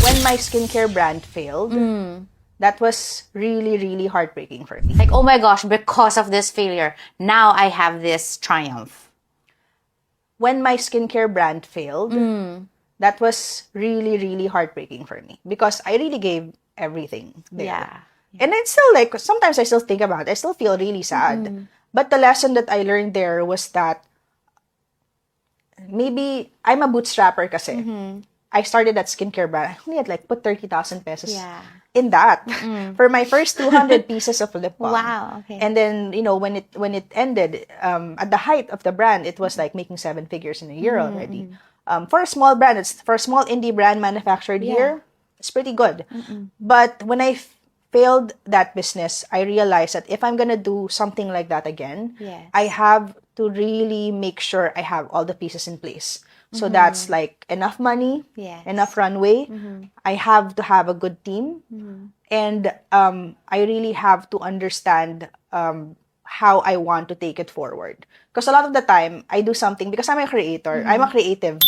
When my skincare brand failed, that was really, really heartbreaking for me. Like, oh my gosh, because of this failure, now I have this triumph. When my skincare brand failed, that was really, really heartbreaking for me because I really gave everything there. Yeah. And it's still like, sometimes I still think about it. I still feel really sad. But the lesson that I learned there was that maybe I'm a bootstrapper kasi. I started that skincare brand. I only had like put 30,000 pesos Yeah. in that for my first 200 pieces of lip balm. Wow, okay. And then, when it ended, at the height of the brand, it was like making 7 figures in a year already. For a small brand, for a small indie brand manufactured here, it's pretty good. But when I failed that business, I realized that if I'm gonna do something like that again, Yes. I have to really make sure I have all the pieces in place. So that's like enough money, Yes. enough runway. I have to have a good team. And I really have to understand how I want to take it forward. Because a lot of the time, I do something, because I'm a creator, I'm a creative.